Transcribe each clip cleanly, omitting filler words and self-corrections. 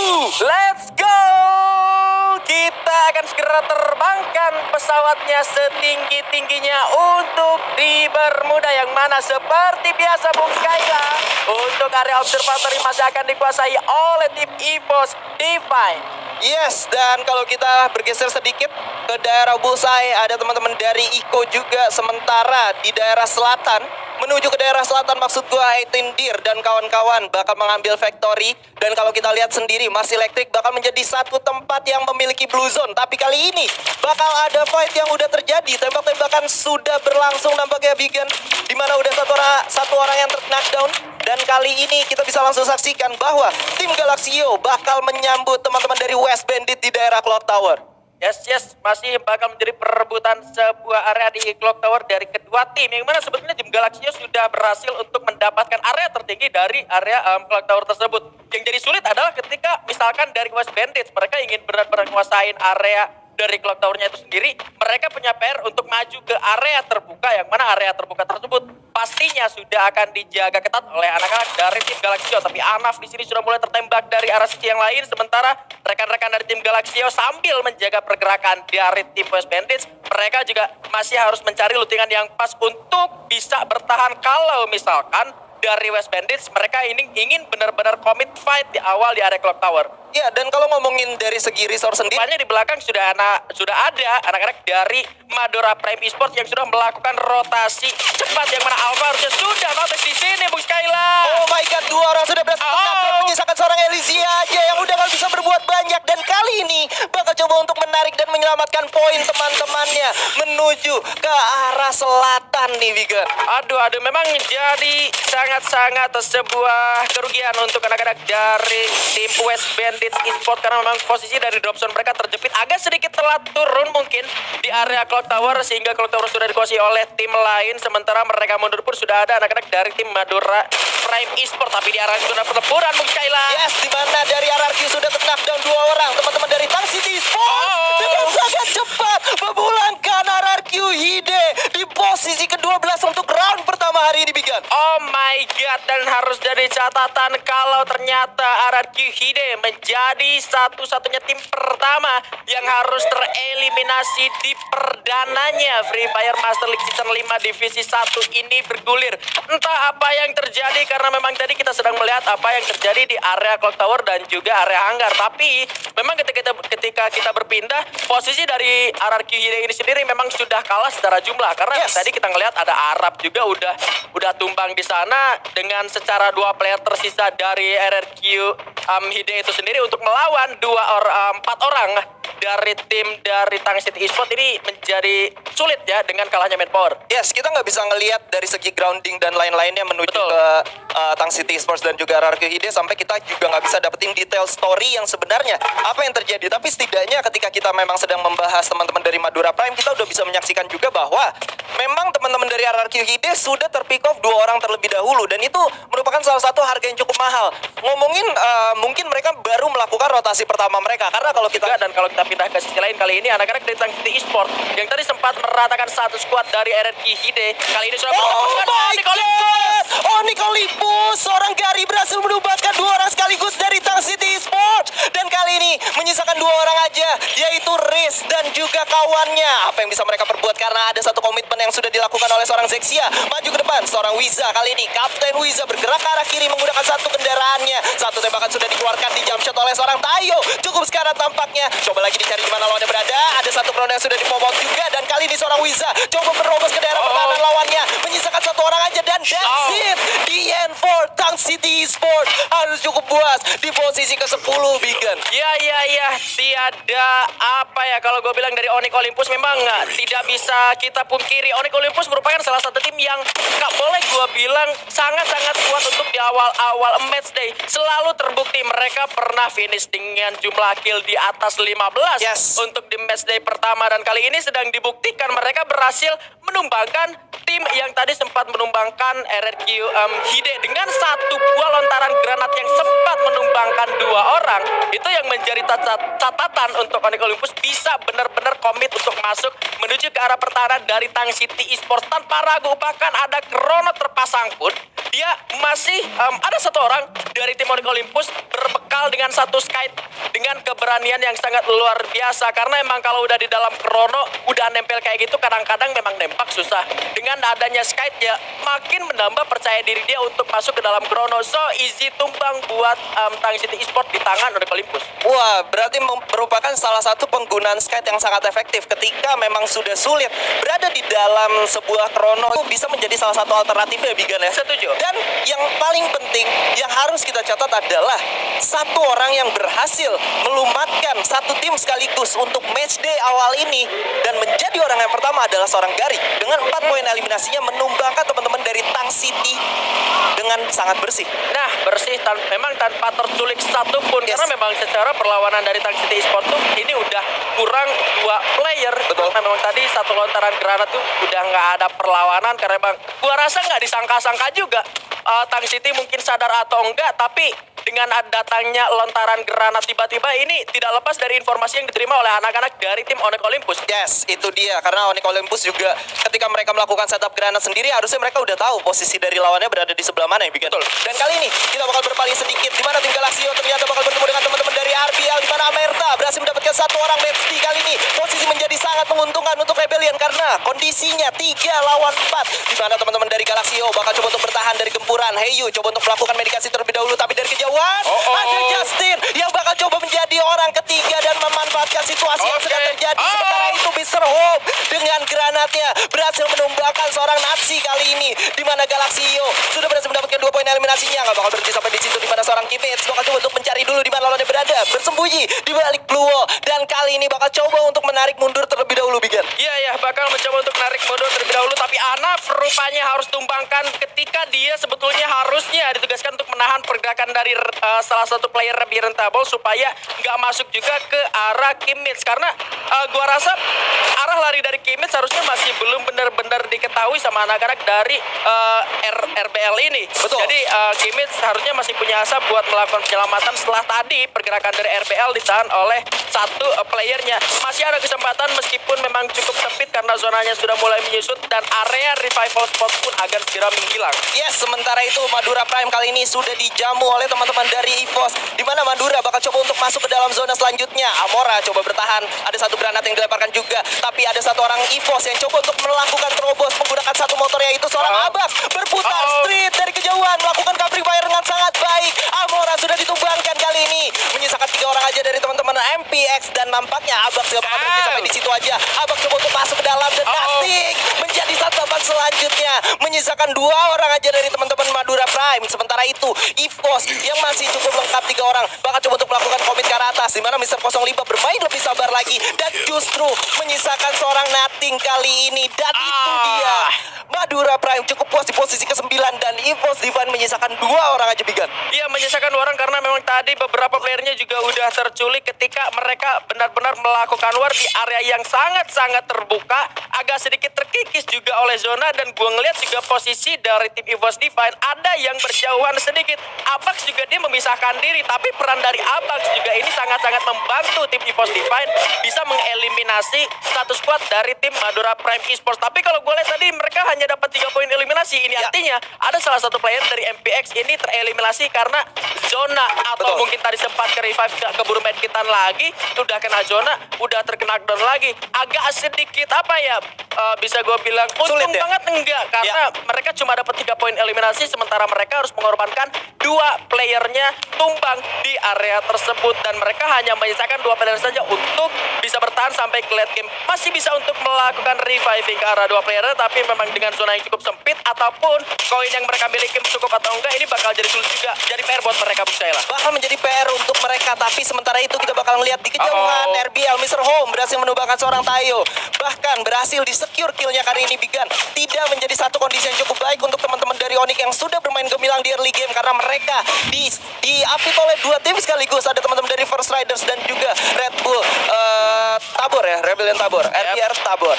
Let's go! Kita akan segera terbangkan pesawatnya setinggi-tingginya untuk di Bermuda, yang mana seperti biasa Bung Skyla, untuk area observatory masih akan dikuasai oleh tim EVOS Divine. Yes, dan kalau kita bergeser sedikit ke daerah Bullseye, ada teman-teman dari Iko juga. Sementara di daerah selatan, menuju ke daerah selatan maksud gua 18 Deer dan kawan-kawan bakal mengambil factory. Dan kalau kita lihat sendiri, Mars Electric bakal menjadi satu tempat yang memiliki blue zone. Tapi kali ini bakal ada fight yang udah terjadi. Tembak-tembakan sudah berlangsung nampaknya Vegan, dimana udah satu orang yang knockdown. Dan kali ini kita bisa langsung saksikan bahwa tim Galaxio bakal menyambut teman-teman dari West Bandit di daerah Clock Tower. Yes, masih bakal menjadi perebutan sebuah area di Clock Tower dari kedua tim, yang mana sebetulnya tim Galaxio sudah berhasil untuk mendapatkan area tertinggi dari area Clock Tower tersebut. Yang jadi sulit adalah ketika misalkan dari West Bandits mereka ingin benar-benar menguasain area dari Clock Tower-nya itu sendiri, mereka punya PR untuk maju ke area terbuka, yang mana area terbuka tersebut pastinya sudah akan dijaga ketat oleh anak-anak dari tim Galaxio. Tapi Anaf di sini sudah mulai tertembak dari arah sisi yang lain, sementara rekan-rekan dari tim Galaxio sambil menjaga pergerakan dari tim West Bandits, mereka juga masih harus mencari lootingan yang pas untuk bisa bertahan kalau misalkan dari West Bandits mereka ingin benar-benar commit fight di awal di area Clock Tower. Ya, dan kalau ngomongin dari segi resource sendiri, Rupanya di belakang sudah ada anak-anak dari Madora Prime Esports yang sudah melakukan rotasi cepat, yang mana Alpha harusnya sudah notice di sini, Bung Skyla. oh my god, dua orang sudah berhasil knockdown, menyisakan seorang Elysia aja yang udah gak bisa berbuat banyak. Dan kali ini bakal coba untuk menarik dan menyelamatkan poin teman-temannya menuju ke arah selatan nih, Vegan. Aduh, memang jadi sangat-sangat sebuah kerugian untuk anak-anak dari tim West Bandits Esports, karena memang posisi dari drop zone mereka terjepit agak sedikit telat turun mungkin di area Clock Tower, sehingga Clock Tower sudah dikuasai oleh tim lain. Sementara mereka mundur pun sudah ada anak-anak dari tim Madora Prime Esports, tapi di arah sudah pertempuran, Bung Skyla. Yes, di mana dari RRQ sudah knockdown dua orang teman-teman dari Tang City Esports dengan sangat cepat memulangkan RRQ Hide di posisi ke-12 untuk round pertama hari ini, Vegan. Oh my god, dan harus jadi catatan kalau ternyata RRQ Hide menjadi satu-satunya tim pertama yang harus tereliminasi di perdananya Free Fire Master League Season 5 Divisi 1 ini bergulir. Entah apa yang terjadi, karena memang tadi kita sedang melihat apa yang terjadi di area Clock Tower dan juga area hanggar. Tapi memang ketika kita berpindah, posisi dari RRQ Hide ini sendiri memang sudah kalah secara jumlah, karena tadi kita ngelihat ada Arab juga udah tumbang di sana dengan secara dua player tersisa dari RRQ Hide itu sendiri untuk melawan 4 orang dari tim dari Tang City Esports. Ini menjadi sulit ya dengan kalahnya Manpower. Yes, kita nggak bisa ngelihat dari segi grounding dan lain-lainnya menuju ke Tang City Esports dan juga RRQ Hide, sampai kita juga nggak bisa dapetin detail story yang sebenarnya apa yang terjadi. Tapi setidaknya ketika kita memang sedang membahas teman-teman dari Madura Prime, kita udah bisa menyaksikan juga bahwa memang teman-teman dari RRQ Hide sudah terpick off 2 orang terlebih dahulu, dan itu merupakan salah satu harga yang cukup mahal. Ngomongin mungkin mereka baru melakukan rotasi pertama mereka, karena kalau kita pindah ke sisi lain, kali ini anak-anak dari Tang City Esports yang tadi sempat meratakan satu squad dari RRQ Hide, kali ini sudah Onyx Olympus, seorang Gary berhasil menubatkan 2 orang sekaligus dari Tang City Esports, dan kali ini menyisakan 2 orang aja, yaitu Riz dan juga kawannya. Apa yang bisa mereka perbuat, karena ada satu komitmen yang sudah dilakukan oleh seorang Zexia. Maju ke depan seorang Wiza, kali ini Kapten Wiza bergerak ke arah kiri menggunakan satu kendaraannya. Satu tembakan sudah dikeluarkan di jump shot oleh seorang Tayo. Cukup sekarang tampaknya. Coba lagi dicari di mana lawannya berada. Ada satu drone yang sudah dipop out juga, dan kali ini seorang Wiza coba menerobos ke daerah pertahanan lawannya, menyisakan 1 orang aja, dan that's it. The end for Tang City Esports harus cukup puas di posisi ke-10, Vegan. Ya, tiada apa ya kalau gue bilang dari Onyx Olympus, memang tidak bisa kita pungkiri Onyx Olympus merupakan salah satu tim yang gak boleh gue bilang sangat-sangat kuat untuk di awal-awal match day. Selalu terbukti mereka pernah finish dengan jumlah kill di atas 15 untuk di match day pertama, dan kali ini sedang dibuktikan mereka berhasil menumbangkan tim yang tadi sempat menumbangkan RRQ Hide dengan satu buah lontaran granat yang sempat menumbangkan 2 orang. Itu yang menjadi catatan untuk Onyx Olympus bisa benar-benar komit untuk masuk menuju ke arah pertahanan dari Tang City Esports tanpa ragu. Bahkan ada krono terpasang pun dia masih ada satu orang dari tim Onyx Olympus berbekal dengan satu skite dengan keberanian yang sangat luar biasa. Karena emang kalau udah di dalam krono, udah nempel kayak gitu, kadang-kadang memang nembak susah. Dengan adanya skite ya makin menambah percaya diri dia untuk masuk ke dalam krono. So easy tumbang buat Tang City Esports di tangan Onyx Olympus. Wah, berarti merupakan salah satu penggunaan skite yang sangat efektif ketika memang sudah sulit berada di dalam sebuah krono, itu bisa menjadi salah satu alternatif ya, Bigan ya. Setuju. Dan yang paling penting yang harus kita catat adalah satu orang yang berhasil melumatkan satu tim sekaligus untuk match day awal ini dan menjadi orang yang pertama adalah seorang Gary dengan 4 poin eliminasinya, menumbangkan teman-teman dari Tang City dengan sangat bersih. Nah, bersih memang tanpa terculik satupun. Yes. Karena memang secara perlawanan dari Tang City Esports tuh ini udah kurang 2 player. Betul. Karena memang tadi satu lontaran granat tuh udah nggak ada perlawanan. Karena memang gua rasa nggak disangka-sangka juga Tang City mungkin sadar atau enggak, tapi dengan datangnya lontaran granat tiba-tiba ini tidak lepas dari informasi yang diterima oleh anak-anak dari tim Onyx Olympus. Yes, itu dia. Karena Onyx Olympus juga ketika mereka melakukan setup granat sendiri, harusnya mereka udah tahu posisi dari lawannya berada di sebelah mana ya, Bigan. Betul. Dan kali ini kita bakal berpaling sedikit di mana tim Galaxio ternyata bakal bertemu dengan teman-teman dari RBL, di mana Amerta berhasil mendapatkan satu orang match D. Kali ini posisi menjadi sangat menguntungkan untuk Rebellion karena kondisinya 3 lawan 4, di mana teman-teman dari Galaxio bakal coba untuk bertahan dari gempuran. Heyu coba untuk melakukan medikasi terlebih dahulu, tapi dari kejauhan ada Justin yang bakal coba menjadi orang ketiga dan memanfaatkan situasi yang sedang terjadi. Sementara itu Mr. Home dengan granatnya berhasil menumbangkan seorang Nazi kali ini, di mana Galaxio sudah berhasil mendapatkan 2 poin eliminasinya. Nggak bakal berhenti sampai di situ, di mana seorang Kimmich bakal coba untuk mencari dulu di mana lawannya berada, bersembunyi di balik Blue Wall, dan kali ini bakal coba untuk menarik mundur terlebih dahulu, Bigan. Iya, bakal mencoba untuk narik mundur terlebih dahulu, tapi Anaf rupanya harus tumbangkan ketika dia sebetulnya harusnya ditugaskan untuk menahan pergerakan dari salah satu player lebih rentable supaya nggak masuk juga ke arah Kimmich. Karena gua rasa arah lari dari Kimmich harusnya masih belum benar-benar diketahui sama anak-anak dari RBL ini. Betul. Jadi Kimmich harusnya masih punya asa buat melakukan penyelamatan setelah tadi pergerakan dari RBL ditahan oleh satu playernya. Masih ada kesempatan meskipun memang cukup sempit karena zonanya sudah mulai menyusut dan area revival spot pun akan segera menghilang. Yes, sementara itu Madura Prime kali ini sudah dijamu oleh teman-teman dari EVOS, di mana Madura bakal coba untuk masuk ke dalam zona selanjutnya. Amora coba bertahan, ada satu granat yang dilemparkan juga, tapi ada satu orang EVOS yang coba untuk melakukan terobos menggunakan satu motor, yaitu seorang Abbas berputar street dari kejauhan melakukan covering fire dengan sangat baik. Amora sudah ditumbangkan kali ini, menyisakan 3 orang aja dari teman-teman MPX, dan nampaknya Abbas gak bakal berhenti sampai di situ aja. Abbas coba untuk masuk ke dalam dan nothing menjadi tatapan selanjutnya, menyisakan 2 orang aja dari teman-teman Madura Prime. Sementara itu EVOS yang masih cukup lengkap 3 orang bakal coba untuk melakukan komit ke arah atas, di mana Mr. 05 bermain lebih sabar lagi dan justru menyisakan seorang nothing kali ini. Dan itu dia, Madura Prime cukup puas di posisi ke-9 dan EVOS Divine menyisakan 2 orang aja, Bigan. Iya, menyisakan 2 orang karena memang tadi beberapa playernya juga udah terculik ketika mereka benar-benar melakukan war di area yang sangat-sangat terbuka, agak sedikit terkikis juga oleh zona. Dan gue ngeliat juga posisi dari tim EVOS Divine ada yang berjauhan sedikit. Abax juga dia memisahkan diri, tapi peran dari Abax juga ini sangat-sangat membantu tim EVOS Divine bisa mengeliminasi satu squad dari tim Madura Prime Esports. Tapi kalau gue lihat tadi mereka hanya dapat 3 poin eliminasi. Ini artinya ada salah satu player dari MPX ini tereliminasi karena zona, atau Betul. mungkin tadi sempat ke revive keburu medkitan lagi, udah kena zona, udah terkena down lagi. Agak sedikit apa ya, bisa gue bilang untung Sulit ya? banget enggak, karena mereka cuma dapat 3 poin eliminasi, sementara mereka harus mengorbankan 2 playernya tumbang di area tersebut, dan mereka hanya menyisakan 2 player saja untuk bisa bertahan sampai ke late game. Masih bisa untuk melakukan reviving ke arah 2 player, tapi memang dengan zona yang cukup sempit ataupun koin yang mereka miliki cukup atau enggak, ini bakal jadi sulit juga, jadi PR buat mereka, Bu Shaila. Bakal menjadi PR untuk mereka, tapi sementara itu kita bakal melihat di kejauhan RBL Mr. Home berhasil menumbangkan seorang Tayo, bahkan berhasil di secure killnya kali ini, Bigan. Tidak menjadi satu kondisi yang cukup baik untuk teman-teman dari Onyx yang sudah bermain gemilang di early game, karena mereka diapit oleh 2 tim sekaligus. Ada teman-teman dari First Riders dan juga Red Bull Tabor ya, Rebellion Tabor, RBR Tabor.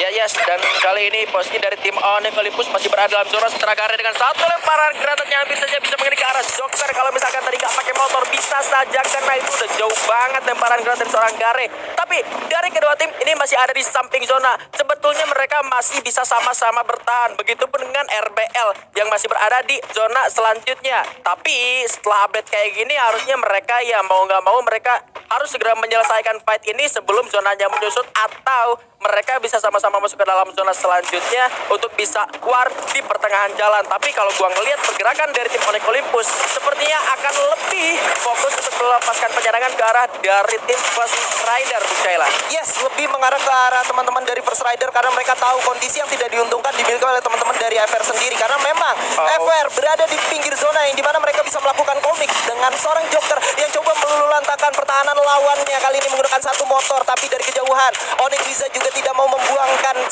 Ya yes, dan kali ini posisi dari tim Onyx Olympus masih berada dalam zona sementara Gare dengan satu lemparan granat yang hampir saja bisa mengenai ke arah Joker. Kalau misalkan tadi nggak pakai motor bisa saja karena itu udah jauh banget lemparan granat dari seorang Gare. Tapi dari kedua tim ini masih ada di samping zona. Sebetulnya mereka masih bisa sama-sama bertahan. Begitupun dengan RBL yang masih berada di zona selanjutnya. Tapi setelah update kayak gini harusnya mereka ya mau nggak mau mereka harus segera menyelesaikan fight ini sebelum zonanya menyusut atau mereka bisa sama-sama masuk ke dalam zona selanjutnya untuk bisa keluar di pertengahan jalan. Tapi kalau gua ngelihat pergerakan dari tim Onyx Olympus sepertinya akan lebih fokus untuk melepaskan penyerangan ke arah dari tim First Rider, Bu Shaila. Yes, lebih mengarah ke arah teman-teman dari First Rider karena mereka tahu kondisi yang tidak diuntungkan dimiliki oleh teman-teman dari FR sendiri. Karena memang FR berada di pinggir zona yang dimana mereka bisa melakukan komik dengan seorang Joker yang coba melululantakan pertahanan lawannya. Kali ini menggunakan satu motor, tapi dari kejauhan Onyx bisa juga tidak mau membuangkan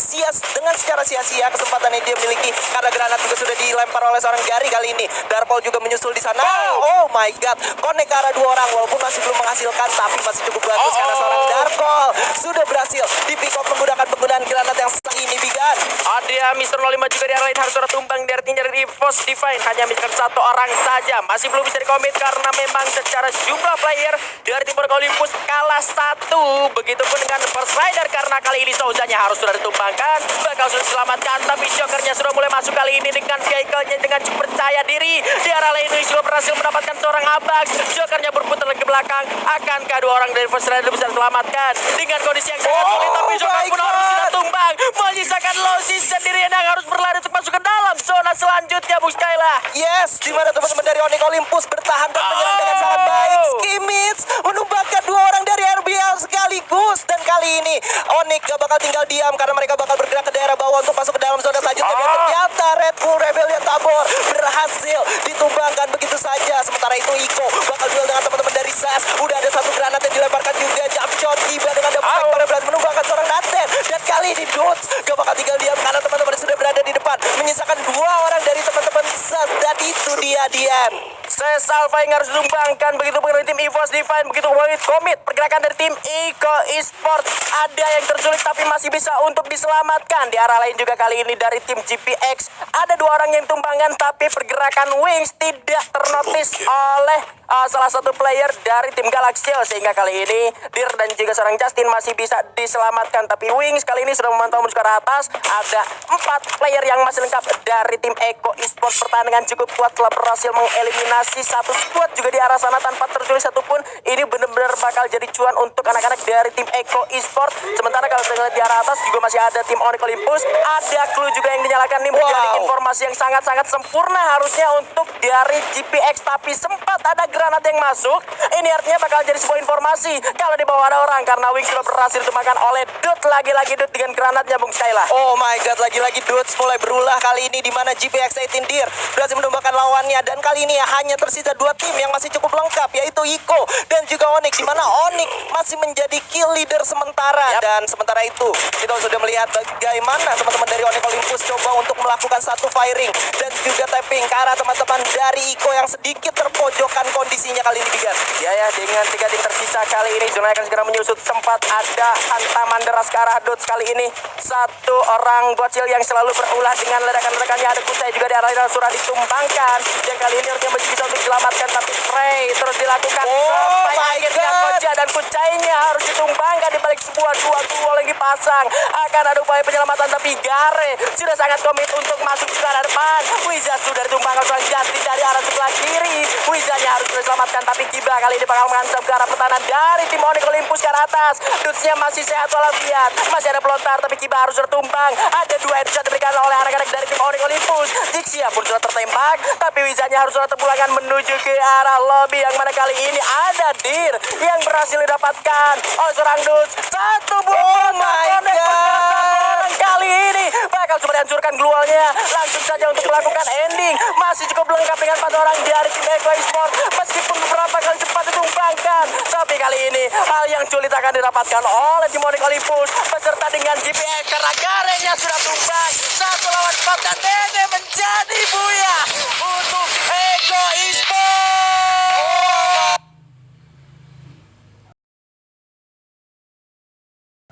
dengan secara sia-sia kesempatan yang dia miliki karena granat juga sudah dilempar oleh seorang Gary. Kali ini Darpol juga menyusul di sana. Oh my god, connect ke arah dua orang walaupun masih belum menghasilkan tapi masih cukup bagus karena seorang Darpol sudah berhasil di pick up menggunakan penggunaan granat yang sah ini, Bigan. Ada Mr. 05 juga di arah lain harus sudah tumbang dari tim dari Force Divine hanya menyisakan satu orang saja. Masih belum bisa dikomit karena memang secara jumlah player dari tim Onyx Olympus kalah satu. Begitupun dengan First Rider karena kali ini Souzanya harus sudah ditumbangkan, bakal sudah diselamatkan, tapi Jokernya sudah mulai masuk kali ini dengan vehicle-nya dengan cukup percaya diri. Di arah lain ini sudah berhasil mendapatkan seorang Abax. Jokernya berputar ke belakang. Akankah dua orang dari First Rider bisa diselamatkan dengan kondisi yang sangat sulit? Tapi Joker pun harus sudah tumbang, menyisakan Losi sendirian yang harus berlari untuk masuk ke dalam zona selanjutnya, Bu Skyla. Yes, di mana teman-teman dari Onyx Olympus bertahan dan menyerang dengan sangat baik. Skimits menumbangkan dua orang dari RBL sekaligus, dan kali ini Onyx gak bakal tinggal diam karena mereka bakal bergerak ke daerah bawah untuk masuk ke dalam zona selanjutnya. Dan ternyata Red Bull Rebellion Tabor berhasil ditumbangkan begitu saja. Sementara itu Iko bakal duel dengan teman-teman dari SAS. Udah ada satu granat yang dilemparkan juga. Jump shot tiba dengan double factor yang berhasil menumbangkan seorang Nathan. Dan kali ini Dodge gak bakal tinggal diam karena teman-teman sudah berada di depan, menyisakan dua orang dari teman-teman SAS. Dan itu dia Dian. Ses Alpha yang harus ditumbangkan. Begitu dengan tim EVOS Divine. Begitu komit pergerakan dari tim Eco Esports. Ada yang tersulit tapi masih bisa untuk diselamatkan. Di arah lain juga kali ini dari tim GPX ada dua orang yang tumbangkan, tapi pergerakan Wings tidak ternotis oleh salah satu player dari tim Galaxiel, sehingga kali ini Dir dan juga seorang Justin masih bisa diselamatkan. Tapi Wings kali ini sudah memantau menuju ke arah atas. Ada 4 player yang masih lengkap dari tim Eco Esports. Pertandingan cukup kuat, telah berhasil mengeliminasi satu squad juga di arah sana tanpa tertulis satupun. Ini benar-benar bakal jadi cuan untuk anak-anak dari tim Eco Esports. Sementara kalau kita lihat di arah atas juga masih ada tim Onyx Olympus. Ada clue juga yang dinyalakan nih, menjadi informasi yang sangat-sangat sempurna harusnya untuk dari GPX, tapi sempat ada granat yang masuk. Ini artinya bakal jadi sebuah informasi kalau di bawah ada orang karena Wings sudah berhasil ditumbangkan oleh Dut. Lagi-lagi Dut dengan granatnya, Bung Skyla. Oh my god, lagi-lagi Dut mulai berulah kali ini di mana GPX 18 Dir berhasil menumbangkan lawannya, dan kali ini hanya tersisa 2 tim yang masih cukup lengkap, yaitu Iko dan juga Onyx, di mana Onyx masih menjadi kill leader sementara. Dan sementara itu kita sudah melihat bagaimana teman-teman dari Onyx Olympus coba untuk melakukan satu firing dan juga tapping ke arah teman-teman dari Iko yang sedikit terpojokan kondisinya kali ini, Bigan. Ya, dengan 3 tim tersisa kali ini zona akan segera menyusut. Sempat ada hantaman deras ke arah Dot kali ini. Satu orang bocil yang selalu berulah dengan ledakan-ledakannya. Ada Kucai juga di arah yang sudah ditumbangkan, dan kali ini harusnya masih bisa untuk diselamatkan, tapi spray terus dilakukan sampai akhirnya Koja dan Kucainya harus ditumbangkan di balik sebuah duo lagi pasang. Akan ada upaya penyelamatan, tapi Gare sudah sangat komit untuk masuk ke arah depan. Wiza sudah ditumbangkan oleh Justin dari arah sebelah kiri. Wizanya harus diselamatkan, tapi Kiba kali ini bakal mengancam ke arah pertahanan dari tim Onyx Olympus ke arah atas. Dutsnya masih sehat walafiat, masih ada pelontar, tapi Kiba harus tertumbang. Ada 2 headshot diberikan oleh anak-anak dari tim Onyx Olympus. Jixia pun sudah tertembak, tapi Wizanya harus sudah terpulangkan menuju ke arah lobby, yang mana kali ini ada Dir yang berhasil didapatkan oleh seorang Duts. Satu buah kali ini bakal coba dihancurkan glualnya. Langsung saja untuk melakukan ending. Masih cukup lengkap dengan 4 orang dari tim Eco Esports, meskipun beberapa kali cepat ditumbangkan, tapi kali ini hal yang sulit akan didapatkan oleh tim Onyx Olympus beserta dengan GPX karena Garenya sudah tumbang. 1 lawan 4 dan Dede